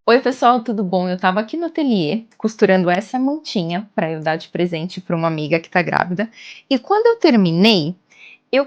Oi, pessoal, tudo bom? Eu tava aqui no ateliê costurando essa mantinha para eu dar de presente para uma amiga que tá grávida. E quando eu terminei, eu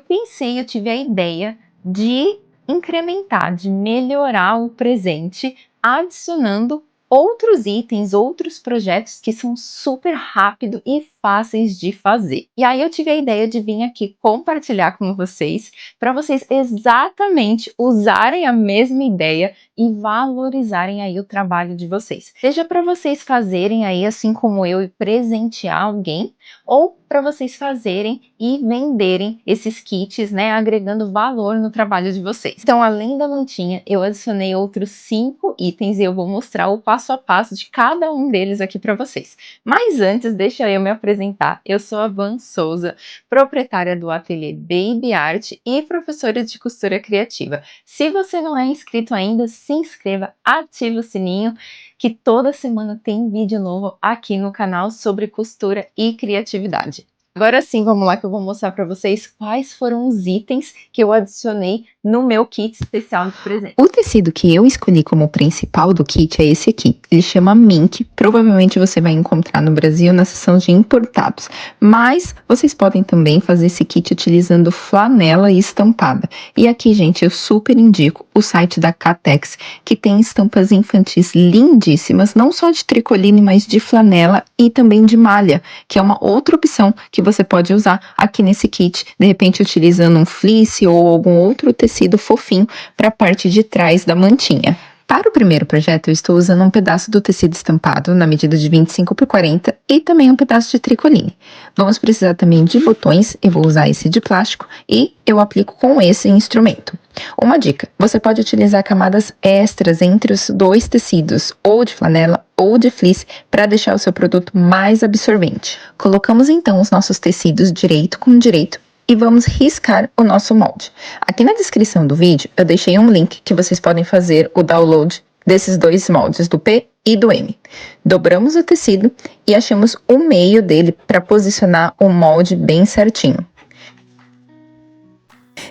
tive a ideia de incrementar, de melhorar o presente, adicionando outros itens, outros projetos que são super rápido e fáceis de fazer. E aí eu tive a ideia de vir aqui compartilhar com vocês, para vocês exatamente usarem a mesma ideia e valorizarem aí o trabalho de vocês. Seja para vocês fazerem aí assim como eu e presentear alguém, ou para vocês fazerem e venderem esses kits, né, agregando valor no trabalho de vocês. Então, além da mantinha, eu adicionei outros 5 itens e eu vou mostrar o passo a passo de cada um deles aqui para vocês. Mas antes, deixa eu me apresentar. Eu sou a Van Souza, proprietária do ateliê Baby Art e professora de costura criativa. Se você não é inscrito ainda, se inscreva, ative o sininho, que toda semana tem vídeo novo aqui no canal sobre costura e criatividade. Agora sim, vamos lá que eu vou mostrar para vocês quais foram os itens que eu adicionei no meu kit especial de presente. O tecido que eu escolhi como principal do kit é esse aqui. Ele chama Mink. Provavelmente você vai encontrar no Brasil na seção de importados. Mas vocês podem também fazer esse kit utilizando flanela e estampada. E aqui, gente, eu super indico o site da Catex, que tem estampas infantis lindíssimas, não só de tricoline, mas de flanela e também de malha, que é uma outra opção que você pode usar aqui nesse kit, de repente utilizando um fleece ou algum outro tecido fofinho para a parte de trás da mantinha. Para o primeiro projeto, eu estou usando um pedaço do tecido estampado na medida de 25 por 40 e também um pedaço de tricoline. Vamos precisar também de botões, eu vou usar esse de plástico e eu aplico com esse instrumento. Uma dica, você pode utilizar camadas extras entre os dois tecidos, ou de flanela ou de fleece, para deixar o seu produto mais absorvente. Colocamos então os nossos tecidos direito com direito e vamos riscar o nosso molde. Aqui na descrição do vídeo eu deixei um link que vocês podem fazer o download desses dois moldes, do P e do M. Dobramos o tecido e achamos o meio dele para posicionar o molde bem certinho.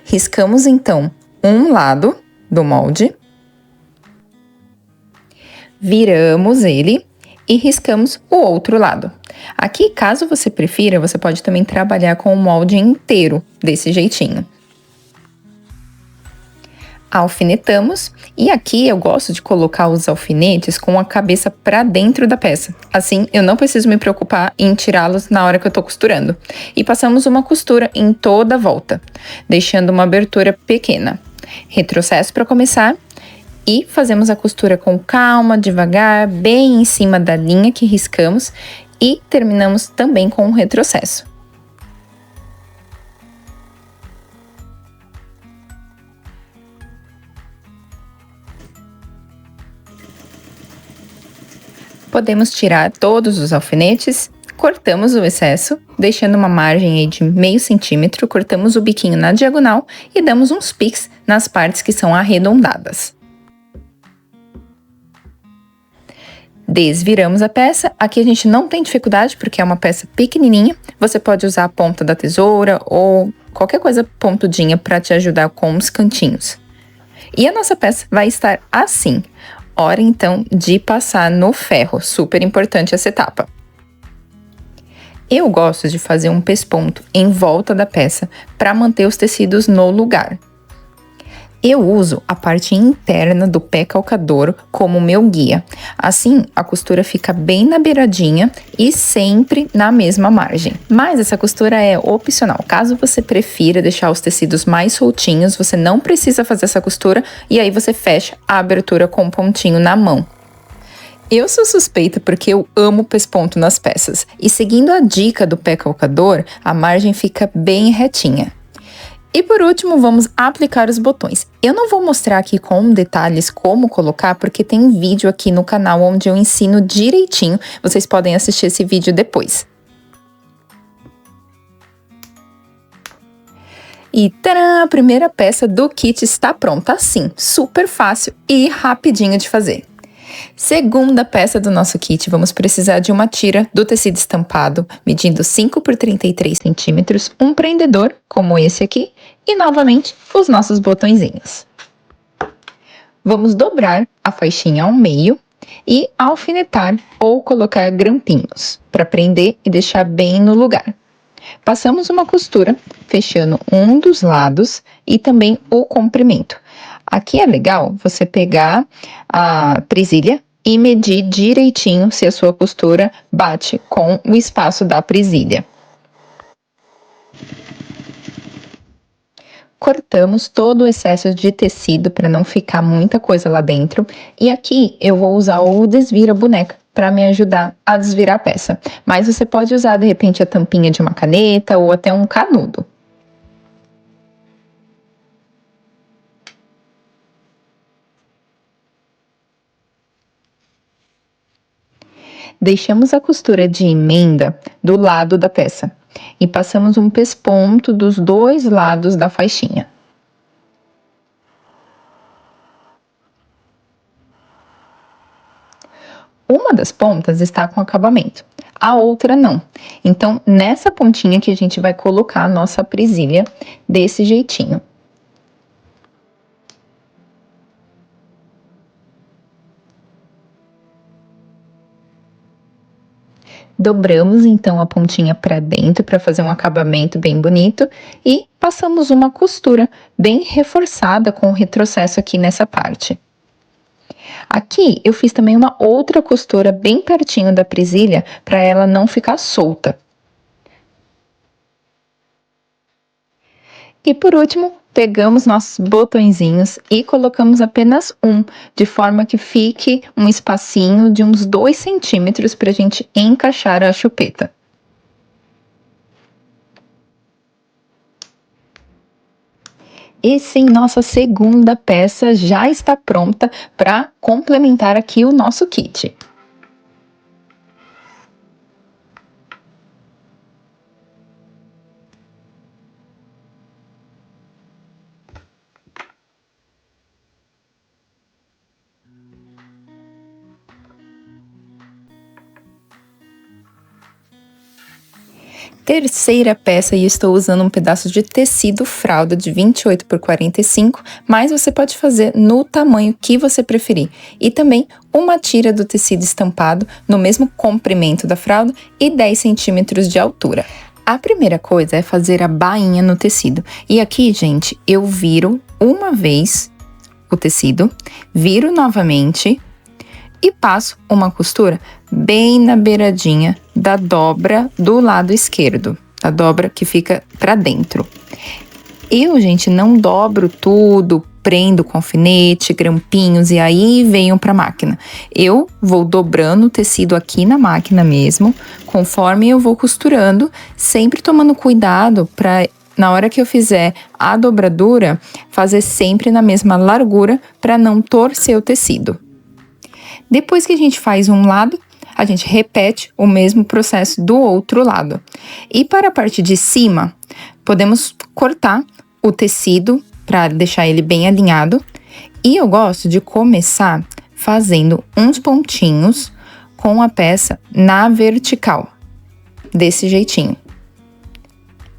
Riscamos então um lado do molde, viramos ele e riscamos o outro lado. Aqui, caso você prefira, você pode também trabalhar com o molde inteiro, desse jeitinho. Alfinetamos, e aqui eu gosto de colocar os alfinetes com a cabeça para dentro da peça. Assim, eu não preciso me preocupar em tirá-los na hora que eu tô costurando. E passamos uma costura em toda a volta, deixando uma abertura pequena. Retrocesso para começar. E fazemos a costura com calma, devagar, bem em cima da linha que riscamos e terminamos também com um retrocesso. Podemos tirar todos os alfinetes, cortamos o excesso, deixando uma margem aí de meio centímetro, cortamos o biquinho na diagonal e damos uns piques nas partes que são arredondadas. Desviramos a peça, aqui a gente não tem dificuldade porque é uma peça pequenininha, você pode usar a ponta da tesoura ou qualquer coisa pontudinha para te ajudar com os cantinhos. E a nossa peça vai estar assim, hora então de passar no ferro, super importante essa etapa. Eu gosto de fazer um pesponto em volta da peça para manter os tecidos no lugar. Eu uso a parte interna do pé calcador como meu guia. Assim, a costura fica bem na beiradinha e sempre na mesma margem. Mas essa costura é opcional. Caso você prefira deixar os tecidos mais soltinhos, você não precisa fazer essa costura e aí você fecha a abertura com um pontinho na mão. Eu sou suspeita porque eu amo pesponto nas peças. E seguindo a dica do pé calcador, a margem fica bem retinha. E por último, vamos aplicar os botões. Eu não vou mostrar aqui com detalhes como colocar, porque tem vídeo aqui no canal onde eu ensino direitinho. Vocês podem assistir esse vídeo depois. E tcharam! A primeira peça do kit está pronta, assim, super fácil e rapidinho de fazer. Segunda peça do nosso kit, vamos precisar de uma tira do tecido estampado, medindo 5 por 33 centímetros, um prendedor, como esse aqui, e novamente os nossos botõezinhos. Vamos dobrar a faixinha ao meio e alfinetar ou colocar grampinhos para prender e deixar bem no lugar. Passamos uma costura, fechando um dos lados e também o comprimento. Aqui é legal você pegar a presilha e medir direitinho se a sua costura bate com o espaço da presilha. Cortamos todo o excesso de tecido para não ficar muita coisa lá dentro. E aqui eu vou usar o desvira boneca para me ajudar a desvirar a peça. Mas você pode usar de repente a tampinha de uma caneta ou até um canudo. Deixamos a costura de emenda do lado da peça e passamos um pesponto dos dois lados da faixinha. Uma das pontas está com acabamento, a outra não. Então, nessa pontinha que a gente vai colocar a nossa presilha desse jeitinho. Dobramos então a pontinha para dentro para fazer um acabamento bem bonito e passamos uma costura bem reforçada com o retrocesso aqui nessa parte. Aqui eu fiz também uma outra costura bem pertinho da presilha para ela não ficar solta. E por último, pegamos nossos botõezinhos e colocamos apenas um, de forma que fique um espacinho de uns 2 centímetros para a gente encaixar a chupeta. E sim, nossa segunda peça já está pronta para complementar aqui o nosso kit. Terceira peça, e estou usando um pedaço de tecido fralda de 28 por 45, mas você pode fazer no tamanho que você preferir. E também uma tira do tecido estampado no mesmo comprimento da fralda e 10 centímetros de altura. A primeira coisa é fazer a bainha no tecido. E aqui, gente, eu viro uma vez o tecido, viro novamente e passo uma costura bem na beiradinha da dobra do lado esquerdo, a dobra que fica para dentro. Eu, gente, não dobro tudo, prendo com alfinete, grampinhos e aí venho para a máquina. Eu vou dobrando o tecido aqui na máquina mesmo, conforme eu vou costurando, sempre tomando cuidado para na hora que eu fizer a dobradura, fazer sempre na mesma largura para não torcer o tecido. Depois que a gente faz um lado, a gente repete o mesmo processo do outro lado. E para a parte de cima, podemos cortar o tecido para deixar ele bem alinhado. E eu gosto de começar fazendo uns pontinhos com a peça na vertical, desse jeitinho.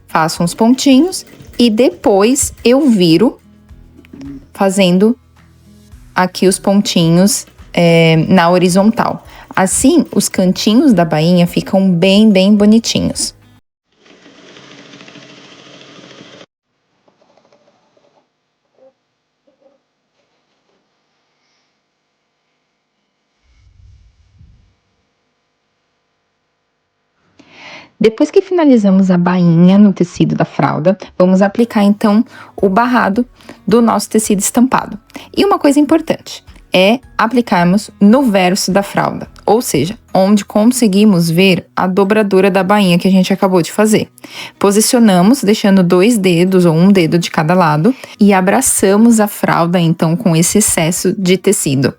Faço uns pontinhos e depois eu viro fazendo aqui os pontinhos na horizontal. Assim, os cantinhos da bainha ficam bem bonitinhos. Depois que finalizamos a bainha no tecido da fralda, vamos aplicar então o barrado do nosso tecido estampado. E uma coisa importante é aplicarmos no verso da fralda, ou seja, onde conseguimos ver a dobradura da bainha que a gente acabou de fazer. Posicionamos, deixando 2 dedos ou 1 dedo de cada lado e abraçamos a fralda então com esse excesso de tecido.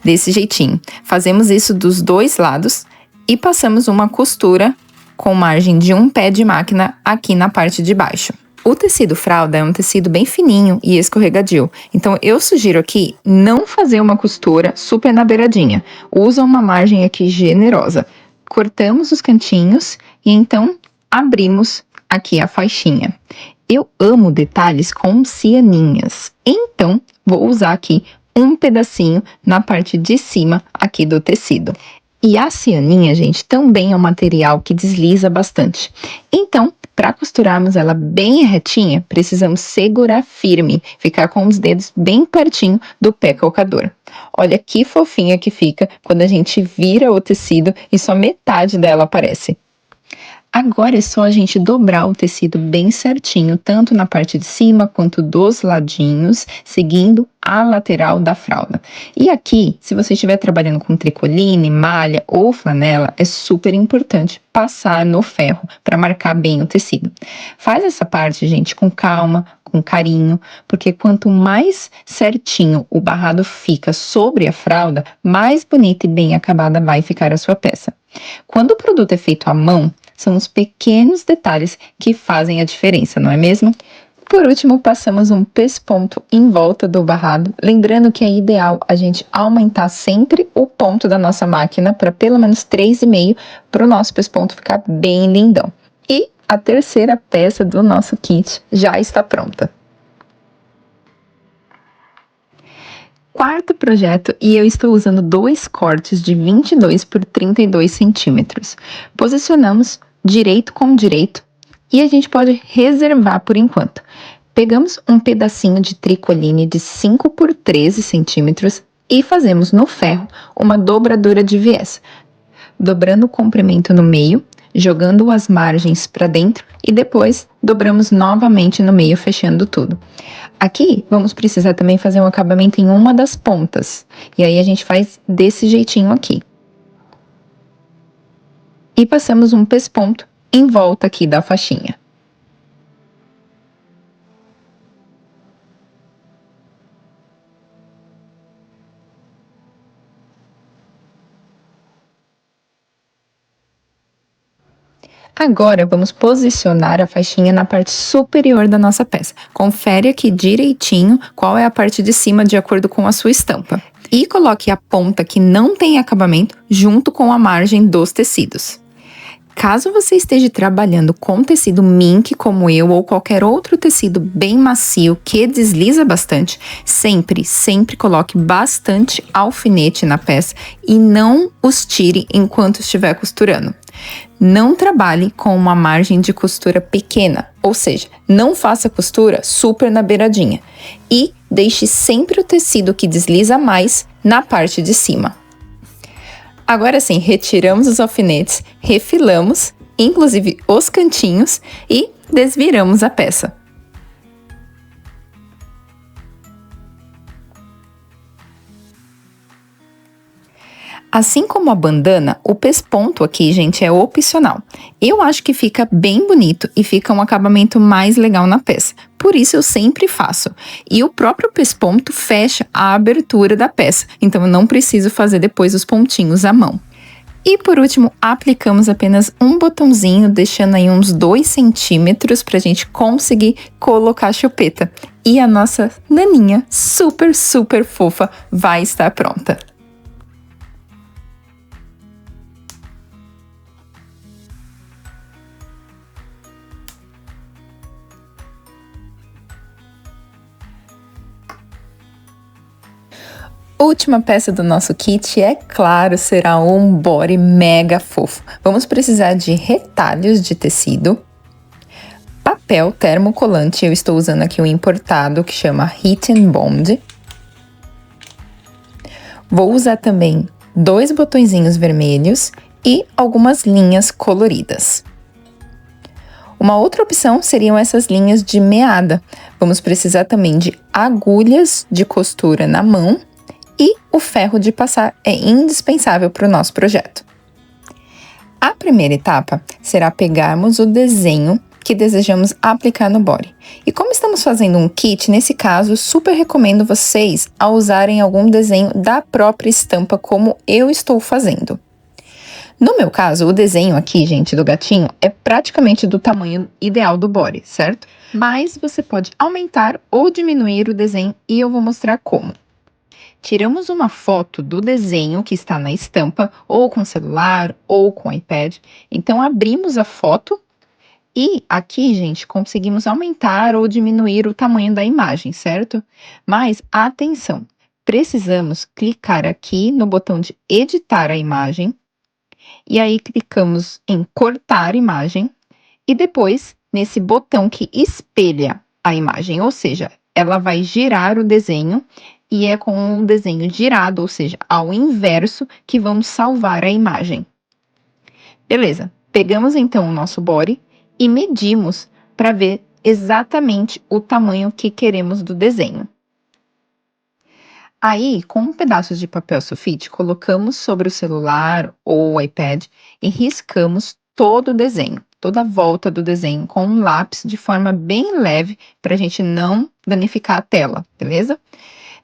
Desse jeitinho. Fazemos isso dos 2 lados e passamos uma costura com margem de 1 pé de máquina aqui na parte de baixo. O tecido fralda é um tecido bem fininho e escorregadio, então eu sugiro aqui não fazer uma costura super na beiradinha. Usa uma margem aqui generosa. Cortamos os cantinhos e então abrimos aqui a faixinha. Eu amo detalhes com cianinhas, então vou usar aqui um pedacinho na parte de cima aqui do tecido. E a cianinha, gente, também é um material que desliza bastante. Então, para costurarmos ela bem retinha, precisamos segurar firme, ficar com os dedos bem pertinho do pé calcador. Olha que fofinha que fica quando a gente vira o tecido e só metade dela aparece. Agora é só a gente dobrar o tecido bem certinho, tanto na parte de cima quanto dos ladinhos, seguindo a lateral da fralda. E aqui, se você estiver trabalhando com tricoline, malha ou flanela, é super importante passar no ferro para marcar bem o tecido. Faz essa parte, gente, com calma, com carinho, porque quanto mais certinho o barrado fica sobre a fralda, mais bonita e bem acabada vai ficar a sua peça. Quando o produto é feito à mão, são os pequenos detalhes que fazem a diferença, não é mesmo? Por último, passamos um pesponto em volta do barrado, lembrando que é ideal a gente aumentar sempre o ponto da nossa máquina para pelo menos 3,5 para o nosso pesponto ficar bem lindão. E a terceira peça do nosso kit já está pronta. Quarto projeto, e eu estou usando 2 cortes de 22 por 32 centímetros. Posicionamos direito com direito e a gente pode reservar por enquanto. Pegamos um pedacinho de tricoline de 5 por 13 centímetros e fazemos no ferro uma dobradura de viés, dobrando o comprimento no meio, jogando as margens para dentro e depois dobramos novamente no meio, fechando tudo. Aqui vamos precisar também fazer um acabamento em uma das pontas, e aí a gente faz desse jeitinho aqui. E passamos um pesponto em volta aqui da faixinha. Agora vamos posicionar a faixinha na parte superior da nossa peça. Confere aqui direitinho qual é a parte de cima de acordo com a sua estampa. E coloque a ponta que não tem acabamento junto com a margem dos tecidos. Caso você esteja trabalhando com tecido mink como eu ou qualquer outro tecido bem macio que desliza bastante, sempre coloque bastante alfinete na peça e não os tire enquanto estiver costurando. Não trabalhe com uma margem de costura pequena, ou seja, não faça costura super na beiradinha e deixe sempre o tecido que desliza mais na parte de cima. Agora sim, retiramos os alfinetes, refilamos, inclusive os cantinhos, e desviramos a peça. Assim como a bandana, o pesponto aqui, gente, é opcional. Eu acho que fica bem bonito e fica um acabamento mais legal na peça. Por isso eu sempre faço. E o próprio pesponto fecha a abertura da peça, então eu não preciso fazer depois os pontinhos à mão. E por último, aplicamos apenas um botãozinho, deixando aí uns 2 centímetros pra gente conseguir colocar a chupeta. E a nossa naninha super fofa vai estar pronta. Última peça do nosso kit, é claro, será um body mega fofo. Vamos precisar de retalhos de tecido, papel termocolante, eu estou usando aqui um importado que chama Heat and Bond. Vou usar também 2 botõezinhos vermelhos e algumas linhas coloridas. Uma outra opção seriam essas linhas de meada. Vamos precisar também de agulhas de costura na mão. E o ferro de passar é indispensável para o nosso projeto. A primeira etapa será pegarmos o desenho que desejamos aplicar no body. E como estamos fazendo um kit, nesse caso, super recomendo vocês a usarem algum desenho da própria estampa, como eu estou fazendo. No meu caso, o desenho aqui, gente, do gatinho, é praticamente do tamanho ideal do body, certo? Mas você pode aumentar ou diminuir o desenho e eu vou mostrar como. Tiramos uma foto do desenho que está na estampa, ou com celular, ou com iPad. Então, abrimos a foto e aqui, gente, conseguimos aumentar ou diminuir o tamanho da imagem, certo? Mas, atenção! precisamos clicar aqui no botão de editar a imagem, e aí clicamos em cortar imagem, e depois nesse botão que espelha a imagem, ou seja, ela vai girar o desenho, e é com o desenho girado, ou seja, ao inverso, que vamos salvar a imagem. Beleza, pegamos então o nosso body e medimos para ver exatamente o tamanho que queremos do desenho. Aí, com um pedaço de papel sulfite, colocamos sobre o celular ou o iPad e riscamos todo o desenho, toda a volta do desenho com um lápis de forma bem leve para a gente não danificar a tela, beleza?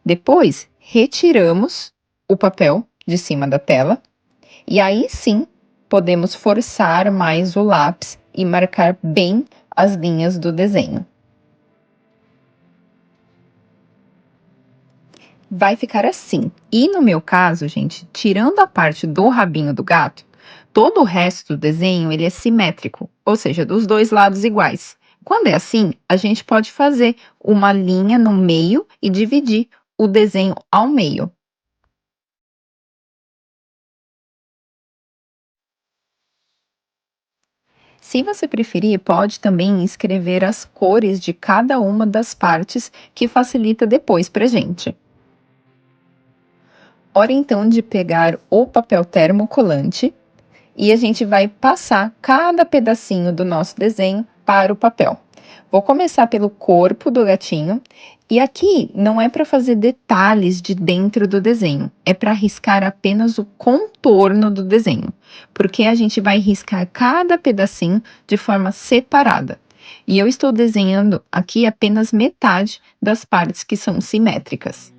Depois, retiramos o papel de cima da tela e aí sim podemos forçar mais o lápis e marcar bem as linhas do desenho. Vai ficar assim. E no meu caso, gente, tirando a parte do rabinho do gato, todo o resto do desenho ele é simétrico, ou seja, dos dois lados iguais. Quando é assim, a gente pode fazer uma linha no meio e dividir o desenho ao meio. Se você preferir, pode também escrever as cores de cada uma das partes, que facilita depois pra gente. Hora então de pegar o papel termocolante e a gente vai passar cada pedacinho do nosso desenho para o papel. Vou começar pelo corpo do gatinho e aqui não é para fazer detalhes de dentro do desenho, é para riscar apenas o contorno do desenho, porque a gente vai riscar cada pedacinho de forma separada. E eu estou desenhando aqui apenas metade das partes que são simétricas.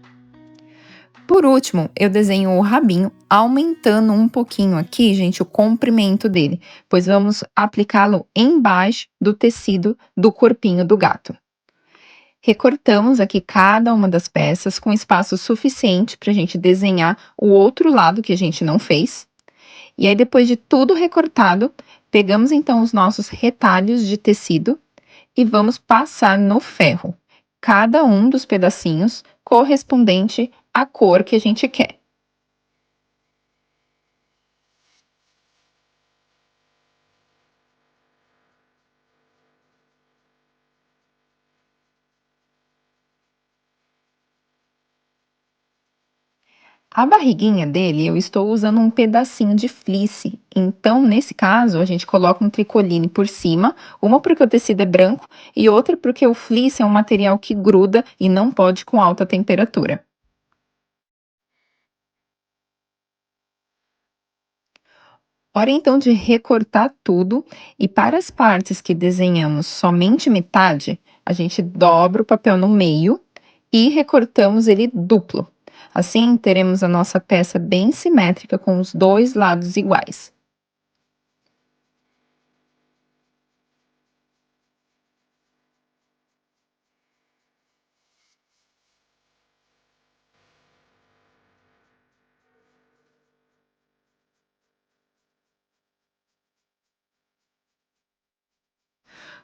Por último, eu desenho o rabinho, aumentando um pouquinho aqui, gente, o comprimento dele, pois vamos aplicá-lo embaixo do tecido do corpinho do gato. Recortamos aqui cada uma das peças com espaço suficiente para a gente desenhar o outro lado que a gente não fez. E aí, depois de tudo recortado, pegamos então os nossos retalhos de tecido e vamos passar no ferro cada um dos pedacinhos correspondente à cor que a gente quer. A barriguinha dele, eu estou usando um pedacinho de fleece. Então, nesse caso, a gente coloca um tricoline por cima, uma porque o tecido é branco e outra porque o fleece é um material que gruda e não pode com alta temperatura. Hora então de recortar tudo e para as partes que desenhamos somente metade, a gente dobra o papel no meio e recortamos ele duplo. Assim, teremos a nossa peça bem simétrica com os dois lados iguais.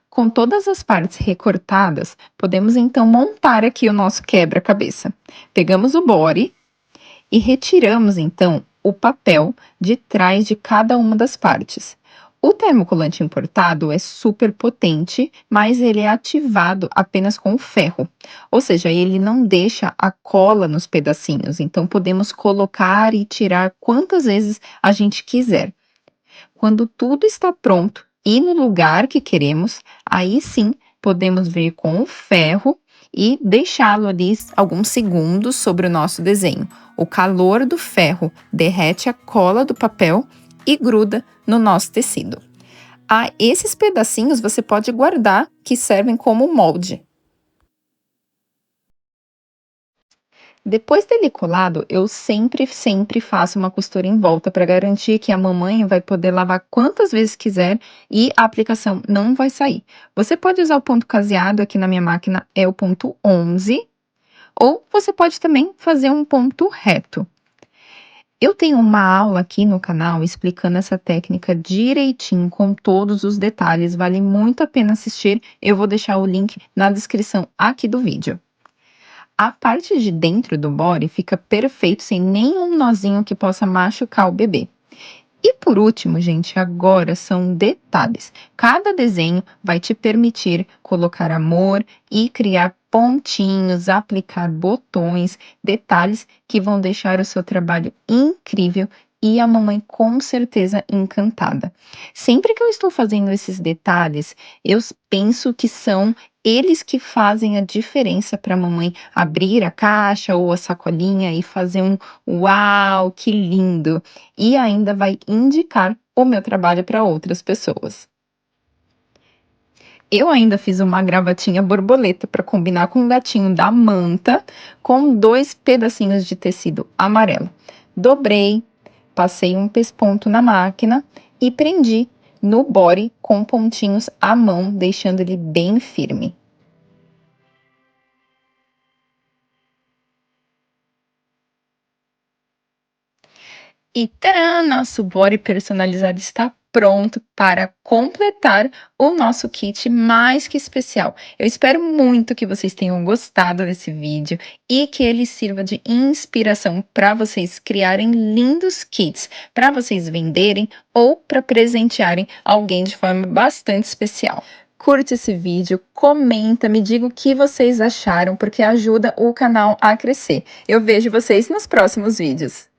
Com todas as partes recortadas, podemos então montar aqui o nosso quebra-cabeça. Pegamos o body e retiramos então o papel de trás de cada uma das partes. O termocolante importado é super potente, mas ele é ativado apenas com o ferro, ou seja, ele não deixa a cola nos pedacinhos, então podemos colocar e tirar quantas vezes a gente quiser. Quando tudo está pronto e no lugar que queremos, aí sim podemos vir com o ferro e deixá-lo ali alguns segundos sobre o nosso desenho. O calor do ferro derrete a cola do papel e gruda no nosso tecido. Esses pedacinhos você pode guardar, que servem como molde. Depois dele colado, eu sempre faço uma costura em volta para garantir que a mamãe vai poder lavar quantas vezes quiser e a aplicação não vai sair. Você pode usar o ponto caseado, aqui na minha máquina é o ponto 11, ou você pode também fazer um ponto reto. Eu tenho uma aula aqui no canal explicando essa técnica direitinho, com todos os detalhes, vale muito a pena assistir. Eu vou deixar o link na descrição aqui do vídeo. A parte de dentro do body fica perfeito, sem nenhum nozinho que possa machucar o bebê. E por último, gente, agora são detalhes. Cada desenho vai te permitir colocar amor e criar pontinhos, aplicar botões, detalhes que vão deixar o seu trabalho incrível e a mamãe com certeza encantada. Sempre que eu estou fazendo esses detalhes, eu penso que são eles que fazem a diferença para a mamãe abrir a caixa ou a sacolinha e fazer um uau, que lindo! E ainda vai indicar o meu trabalho para outras pessoas. Eu ainda fiz uma gravatinha borboleta para combinar com o gatinho da manta, com 2 pedacinhos de tecido amarelo. Dobrei, passei um pesponto na máquina e prendi no body com pontinhos à mão, deixando ele bem firme. E tcharam! Nosso body personalizado está pronto para completar o nosso kit mais que especial. Eu espero muito que vocês tenham gostado desse vídeo e que ele sirva de inspiração para vocês criarem lindos kits, para vocês venderem ou para presentearem alguém de forma bastante especial. Curte esse vídeo, comenta, me diga o que vocês acharam, porque ajuda o canal a crescer. Eu vejo vocês nos próximos vídeos.